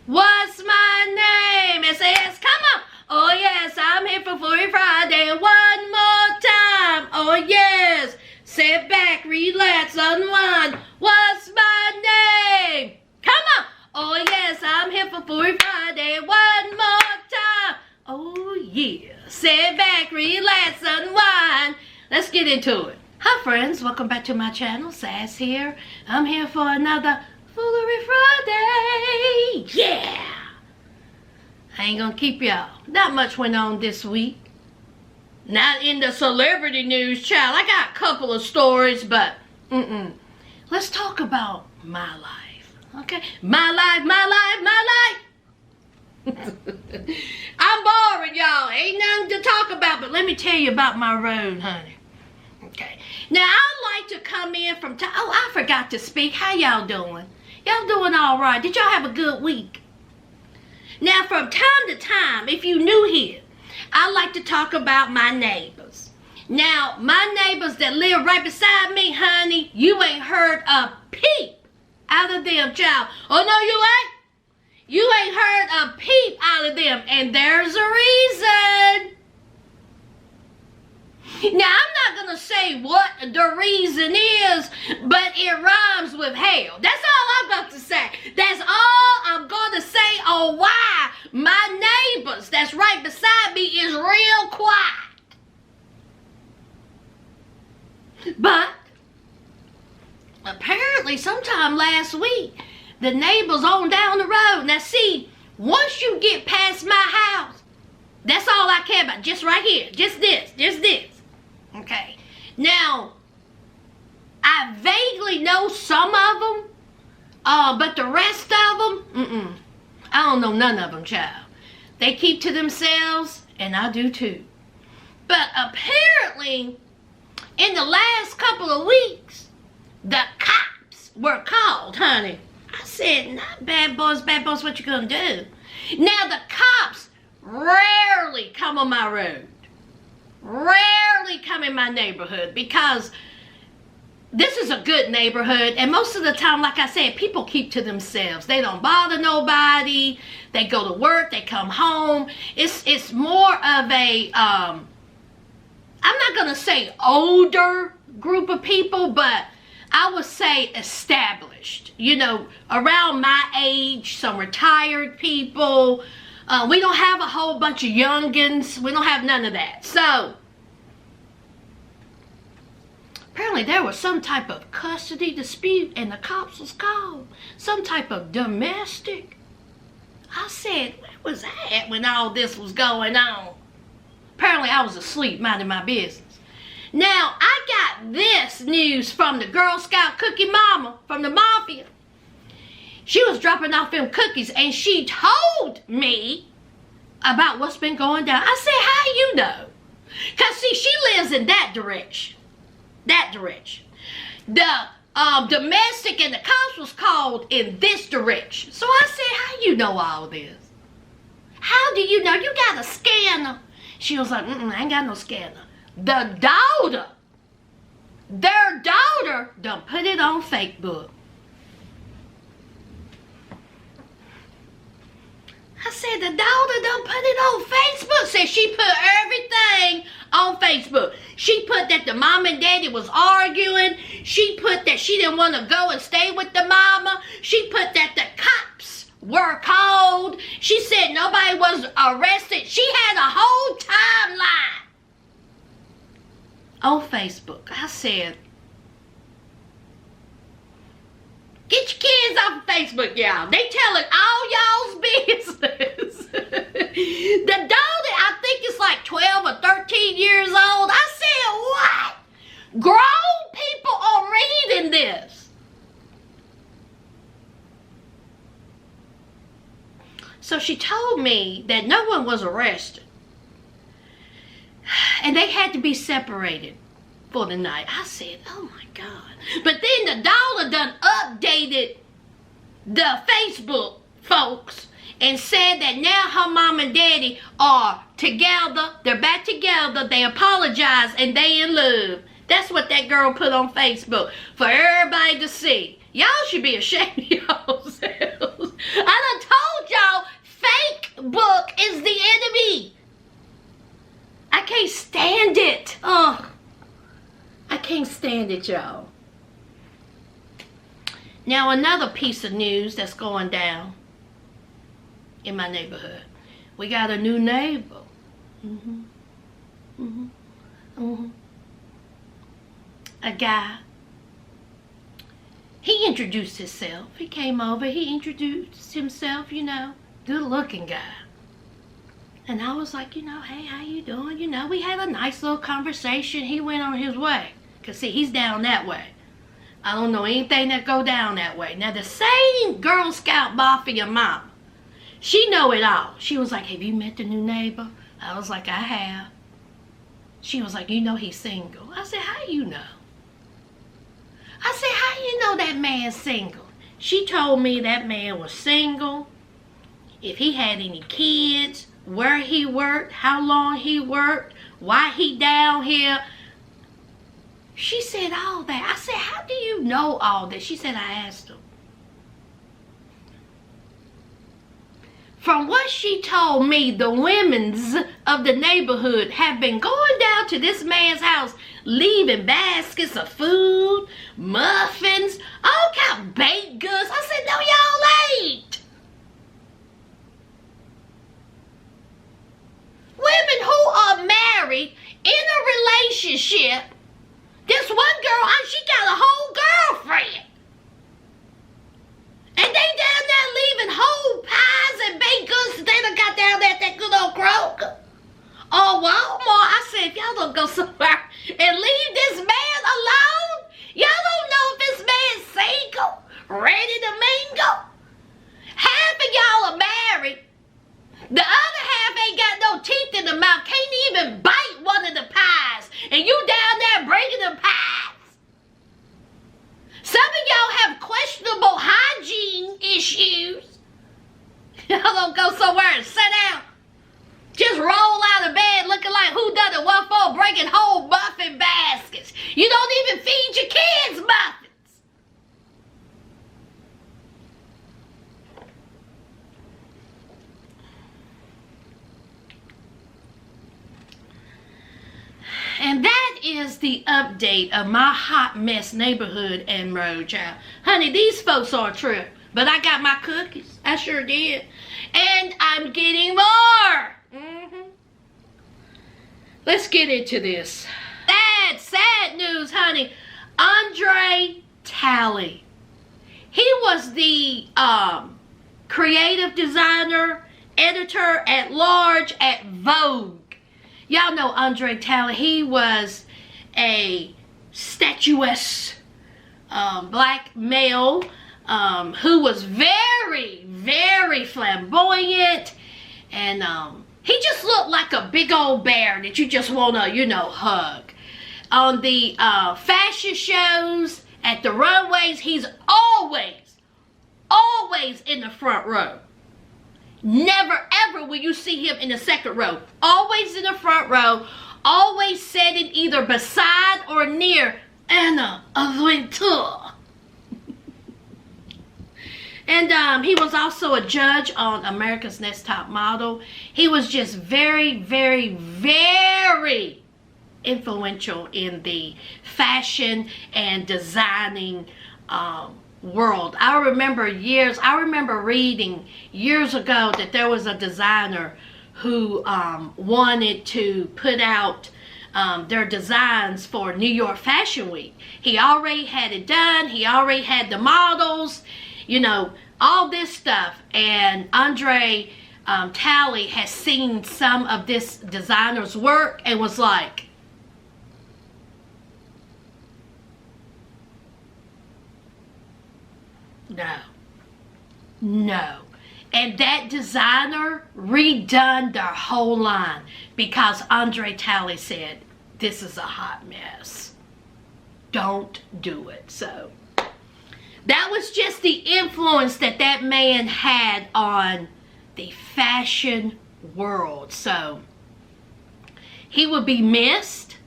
What's my name? S.A.S. Come on. Oh yes, I'm here for Foolery Friday. One more time. Oh yes. Sit back, relax, unwind. What's my name? Come on. Oh yes, I'm here for Foolery Friday. One more time. Oh yeah. Sit back, relax, unwind. Let's get into it. Hi friends, welcome back to my channel. Sass here. I'm here for another Foolery Friday. Yeah. I ain't gonna keep y'all. Not much went on this week. Not in the celebrity news, child. I got a couple of stories, but let's talk about my life. Okay? My life, my life, my life. I'm boring, y'all. Ain't nothing to talk about, but let me tell you about my road, honey. Okay. Now, I like to come in from time. Oh, I forgot to speak. How y'all doing? Y'all doing all right? Did y'all have a good week? Now, from time to time, if you new here, I like to talk about my neighbors. Now, my neighbors that live right beside me, honey, you ain't heard a peep out of them, child. Oh, no, you ain't? You ain't heard a peep out of them, and there's a reason. Now, I'm not going to say what the reason is, but it rhymes with hell. That's all I'm about to say. That's all I'm going to say on why my neighbors that's right beside me is real quiet. But apparently sometime last week, the neighbors on down the road. Now see, once you get past my house, that's all I care about. Just right here. Just this. Just this. Okay. Now, I vaguely know some of them, but the rest of them, I don't know none of them, child. They keep to themselves, and I do too. But apparently, in the last couple of weeks, the cops were called, honey. I said, not bad boys, what you gonna do? Now, the cops rarely come on my road. Rarely come in my neighborhood because this is a good neighborhood, and most of the time, like I said, people keep to themselves. They don't bother nobody. They go to work, they come home. It's more of a I'm not gonna say older group of people, but I would say established, you know, around my age, some retired people. We don't have a whole bunch of youngins. We don't have none of that. So, apparently there was some type of custody dispute and the cops was called. Some type of domestic. I said, where was I at when all this was going on? Apparently I was asleep minding my business. Now, I got this news from the Girl Scout cookie mama from the mafia. She was dropping off them cookies and she told me about what's been going down. I said, how you know? Because see, she lives in that direction. That direction. The domestic and the cops was called in this direction. So I said, how you know all this? How do you know? You got a scanner. She was like, I ain't got no scanner. The daughter, their daughter done put it on Facebook. I said, the daughter done put it on Facebook. Said she put everything on Facebook. She put that the mom and daddy was arguing. She put that she didn't want to go and stay with the mama. She put that the cops were called. She said nobody was arrested. She had a whole timeline on Facebook. I said, get your kids off of Facebook, y'all. They telling all y'all's business. The daughter, I think it's like 12 or 13 years old. I said, what? Grown people are reading this. So she told me that no one was arrested. And they had to be separated for the night. I said, oh my God. But then the daughter done updated the Facebook folks and said that now her mom and daddy are together. They're back together. They apologize and they in love. That's what that girl put on Facebook for everybody to see. Y'all should be ashamed of yourselves. I done told y'all explain it, y'all. Now, another piece of news that's going down in my neighborhood. We got a new neighbor. A guy. He introduced himself. He came over. He introduced himself, you know, good looking guy. And I was like, you know, hey, how you doing? You know, we had a nice little conversation. He went on his way. Because, see, he's down that way. I don't know anything that go down that way. Now, the same Girl Scout Mafia mama, she know it all. She was like, have you met the new neighbor? I was like, I have. She was like, you know he's single. I said, how you know? I said, how you know that man's single? She told me that man was single, if he had any kids, where he worked, how long he worked, why he down here. She said all that. I said, how do you know all that? She said, I asked him. From what she told me, the women's of the neighborhood have been going down to this man's house, leaving baskets of food, muffins, all kind of baked goods. I said, no, y'all ain't. Women who are married in a relationship. This one girl, she got a whole girlfriend. And they down there leaving whole pies and baked goods. They done got down there at that good old Kroger or Walmart. I said, if y'all don't go somewhere and leave this man alone, y'all don't know if this man's single, ready to mingle. Half of y'all are married. The other half ain't got no teeth in the mouth, can't even bite one of the pies. And you down there bringing them pies. Some of y'all have questionable hygiene issues. Y'all don't go somewhere and sit down. Just roll out of bed looking like who done it, what for, breaking whole muffin baskets. You don't even feed your kids muffins. And that is the update of my hot mess neighborhood and road, child. Honey, these folks are a trip. But I got my cookies. I sure did. And I'm getting more. Let's get into this. Sad news, honey. Andre Talley. He was the creative designer, editor at large at Vogue. Y'all know Andre Talley. He was a statuesque black male who was very, very flamboyant. And he just looked like a big old bear that you just want to, you know, hug. On the fashion shows, at the runways, he's always in the front row. Never ever will you see him in the second row. Always in the front row. Always sitting either beside or near Anna Wintour. And he was also a judge on America's Next Top Model. He was just very, very, very influential in the fashion and designing world. I remember reading years ago that there was a designer who wanted to put out their designs for New York Fashion Week. He already had it done. He already had the models, you know, all this stuff. And Andre Talley has seen some of this designer's work and was like, no. And that designer redone their whole line because Andre Talley said, this is a hot mess. Don't do it. So that was just the influence that that man had on the fashion world. So he would be missed.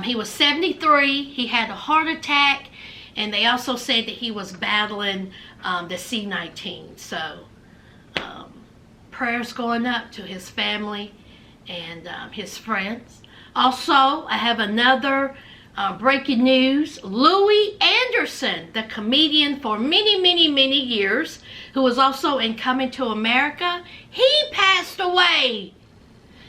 He was 73. He had a heart attack. And they also said that he was battling the C-19. So prayers going up to his family and his friends. Also, I have another Breaking news, Louis Anderson, the comedian for many years, who was also in Coming to America, he passed away.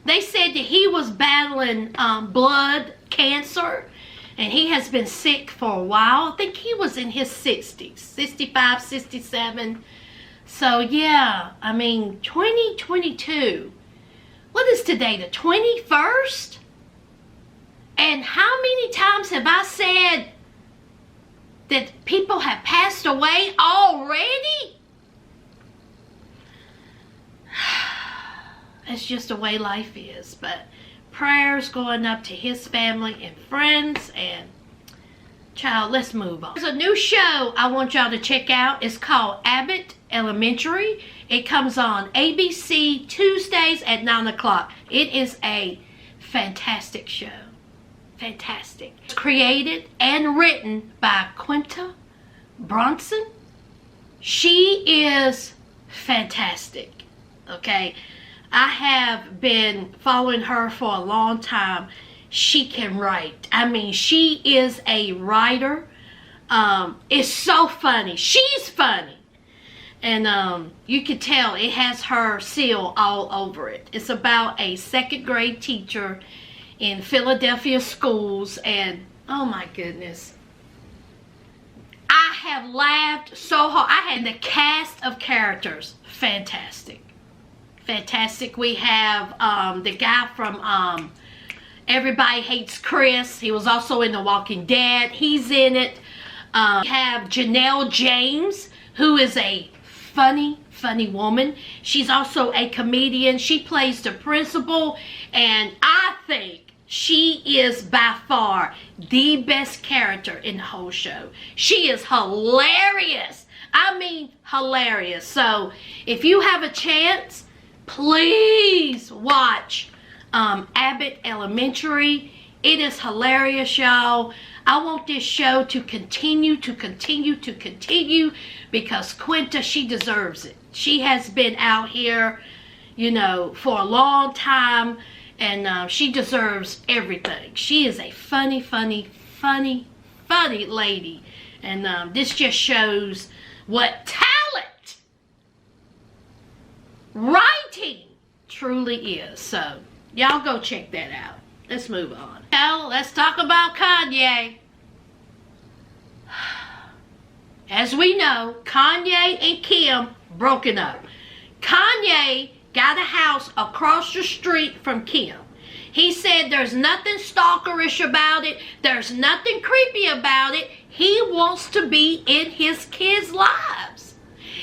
They said that he was battling blood cancer, and he has been sick for a while. I think he was in his 60s, 65, 67. So yeah, I mean, 2022. What is today, the 21st? And how many times have I said that people have passed away already? It's just the way life is. But prayers going up to his family and friends. And child, let's move on. There's a new show I want y'all to check out. It's called Abbot Elementary. It comes on ABC Tuesdays at 9 o'clock. It is a fantastic show. Fantastic. It's created and written by Quinta Brunson. She is fantastic. Okay, I have been following her for a long time. She can write. I mean, she is a writer. It's so funny. She's funny. And you can tell it has her seal all over it. It's about a second grade teacher in Philadelphia schools, and oh my goodness, I have laughed so hard. I had the cast of characters, fantastic. We have the guy from Everybody Hates Chris. He was also in The Walking Dead. He's in it. We have Janelle James, who is a funny woman. She's also a comedian. She plays the principal, and I think she is by far the best character in the whole show. She is hilarious. I mean, hilarious. So if you have a chance, please watch Abbot Elementary. It is hilarious, y'all. I want this show to continue because Quinta, she deserves it. She has been out here, you know, for a long time, and she deserves everything. She is a funny lady, and this just shows what talent writing truly is. So y'all go check that out. Let's move on. Now let's talk about Kanye. As we know, Kanye and Kim broken up. Kanye got a house across the street from Kim. He said there's nothing stalkerish about it. There's nothing creepy about it. He wants to be in his kids' lives.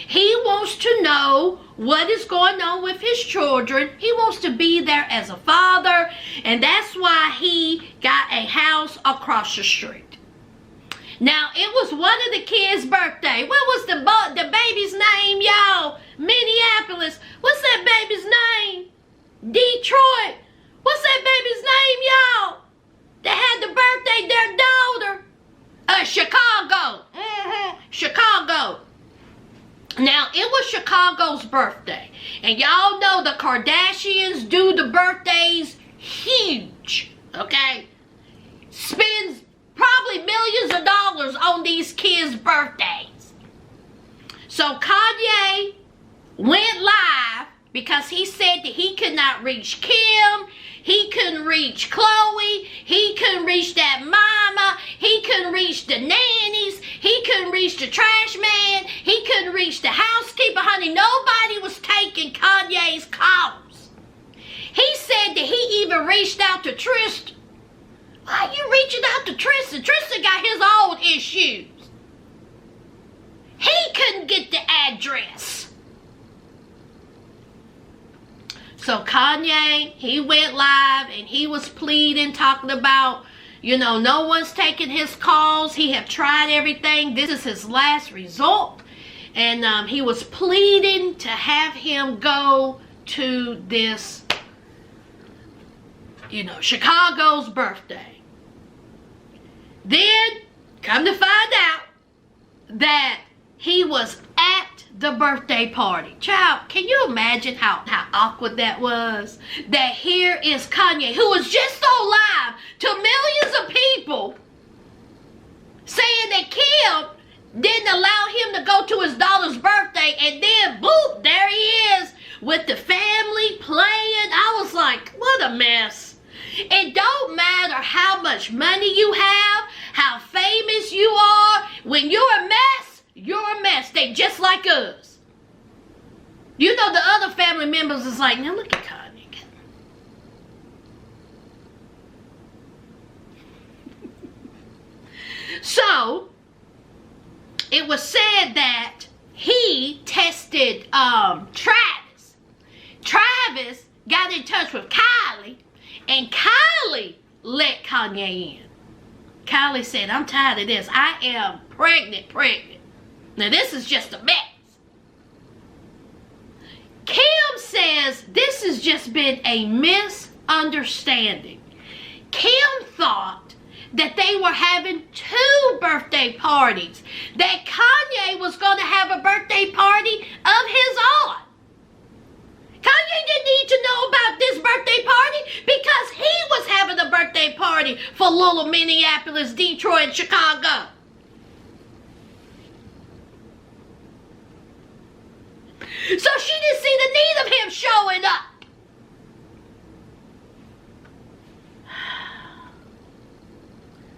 He wants to know what is going on with his children. He wants to be there as a father, and that's why he got a house across the street. Now, it was one of the kids' birthday. What was the baby's name, y'all? Minneapolis. What's that baby's name? Detroit. What's that baby's name, y'all? That had the birthday, their daughter. Chicago. Chicago. Now, it was Chicago's birthday. And y'all know the Kardashians do the birthdays huge. Okay? Spends probably millions of dollars on these kids' birthdays. So Kanye went live because he said that he could not reach Kim, he couldn't reach Chloe, he couldn't reach that mama, he couldn't reach the nannies, he couldn't reach the trash man, he couldn't reach the housekeeper. Honey, nobody was taking Kanye's calls. He said that he even reached out to Tristan. Why are you reaching out to Tristan? Tristan got his own issues. He couldn't get the address. So Kanye, he went live and he was pleading, talking about, you know, no one's taking his calls. He have tried everything. This is his last resort. And he was pleading to have him go to this, you know, Chicago's birthday. Then, come to find out that he was at the birthday party. Child, can you imagine how awkward that was? That here is Kanye, who was just so live to millions of people, saying that Kim didn't allow him to go to his daughter's birthday, and then boop, there he is with the family playing. I was like, what a mess. It don't matter how much money you have, how famous you are. When you're a mess, you're a mess. They just like us. You know, the other family members is like, now look at Kanye. So, it was said that he tested Travis. Travis got in touch with Kylie, and Kylie let Kanye in. Kylie said, I'm tired of this. I am pregnant. Now, this is just a mess. Kim says this has just been a misunderstanding. Kim thought that they were having 2 birthday parties. That Kanye was going to have a birthday party of his own. Kanye didn't need to know about this birthday party because he was having a birthday party for little Minneapolis, Detroit, and Chicago. So she didn't see the need of him showing up.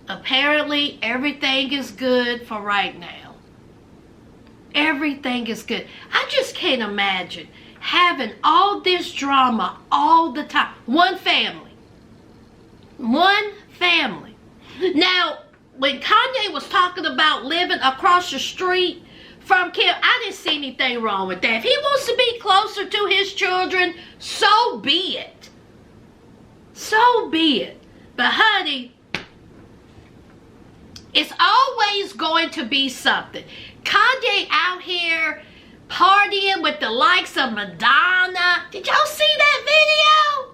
Apparently, everything is good for right now. Everything is good. I just can't imagine having all this drama all the time. One family. Now, when Kanye was talking about living across the street from Kim, I didn't see anything wrong with that. If he wants to be closer to his children, so be it. So be it. But honey, it's always going to be something. Kanye out here partying with the likes of Madonna. Did y'all see that video?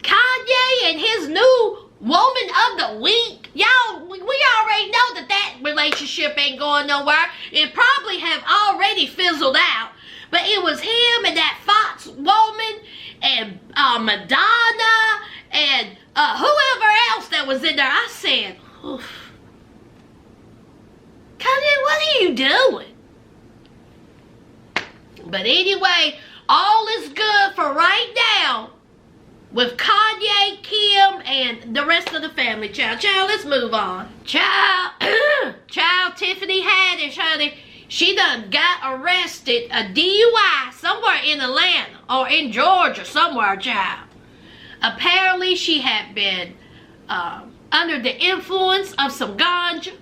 Kanye and his new woman of the week. Y'all, we already know that relationship ain't going nowhere. It probably have already fizzled out. But it was him and that Fox woman and Madonna and whoever else that was in there. I said, oof. Kanye, what are you doing? But anyway, all is good for right now with Kanye, Kim, and the rest of the family. Child, let's move on. Child, Tiffany Haddix, honey, she done got arrested, a DUI, somewhere in Atlanta or in Georgia, somewhere, child. Apparently, she had been under the influence of some ganja,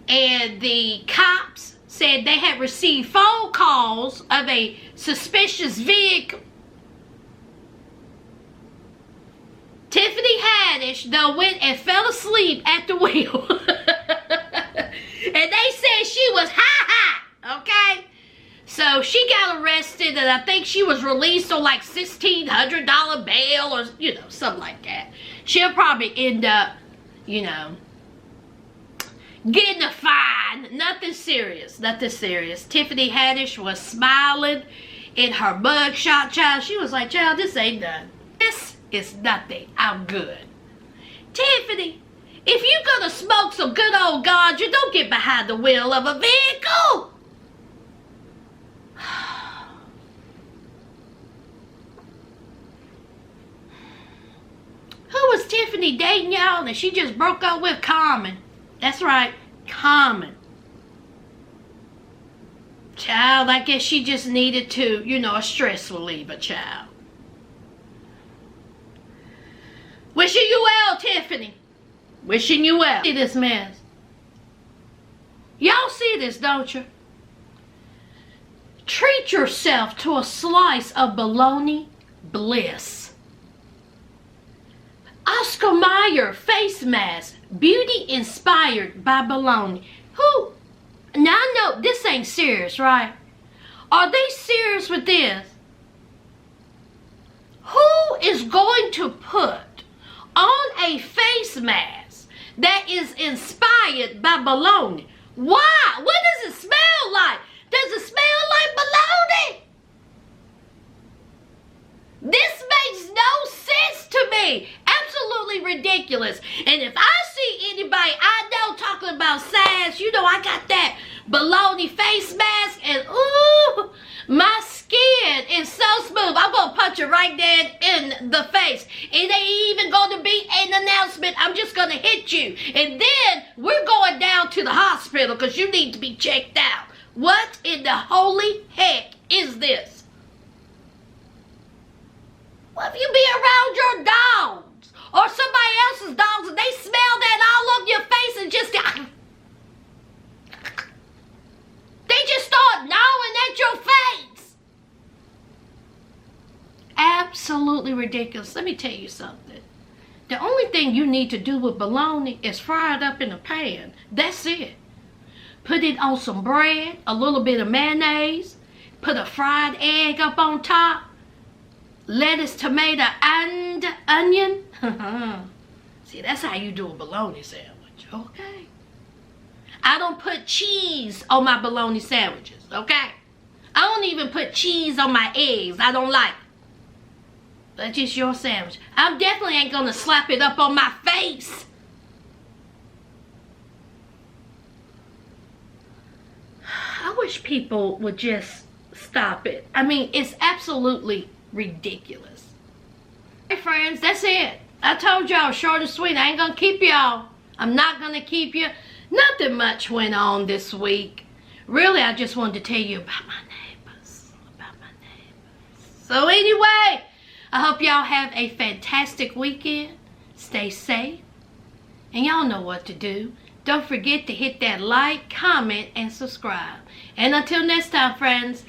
and the cops said they had received phone calls of a suspicious vehicle. Tiffany Haddix, though, went and fell asleep at the wheel. And they said she was high, okay? So she got arrested, and I think she was released on like $1,600 bail or, you know, something like that. She'll probably end up, you know, getting a fine. Nothing serious. Tiffany Haddix was smiling in her mugshot, child. She was like, child, this ain't nothing. This is nothing. I'm good. Tiffany, if you're gonna smoke some good old ganja, don't get behind the wheel of a vehicle. Who was Tiffany dating, y'all? And she just broke up with Common. That's right, Common. Child, I guess she just needed to, you know, a stress reliever, child. Wishing you well, Tiffany. Wishing you well. See this mess? Y'all see this, don't you? Treat yourself to a slice of bologna bliss. Oscar Mayer face mask. Beauty inspired by bologna. Who? Now I know this ain't serious, right? Are they serious with this? Who is going to put on a face mask that is inspired by bologna? Why? What does it smell like? Does it smell like bologna? This makes no sense to me. Absolutely ridiculous. And if I see anybody everybody I know talking about sass. You know I got that Bologna face mask, and ooh, my skin is so smooth. I'm gonna punch it right there in the face. It ain't even gonna be an announcement. I'm just gonna hit you, and then we're going down to the hospital because you need to be checked out. What in the holy heck is this? Well, if you be around your dogs or somebody else's dogs and they smell that all over your face and just they just start gnawing at your face. Absolutely ridiculous. Let me tell you something. The only thing you need to do with bologna is fry it up in a pan. That's it. Put it on some bread, a little bit of mayonnaise, put a fried egg up on top, lettuce, tomato, and onion. See, that's how you do a bologna sandwich, okay? I don't put cheese on my bologna sandwiches, okay? I don't even put cheese on my eggs. I don't like it. That's just your sandwich. I definitely ain't gonna slap it up on my face. I wish people would just stop it. I mean, it's absolutely ridiculous. Hey friends, that's it. I told y'all, short and sweet. I ain't gonna keep y'all. I'm not gonna keep you. Nothing much went on this week. Really, I just wanted to tell you about my neighbors. So anyway, I hope y'all have a fantastic weekend. Stay safe. And y'all know what to do. Don't forget to hit that like, comment, and subscribe. And until next time, friends,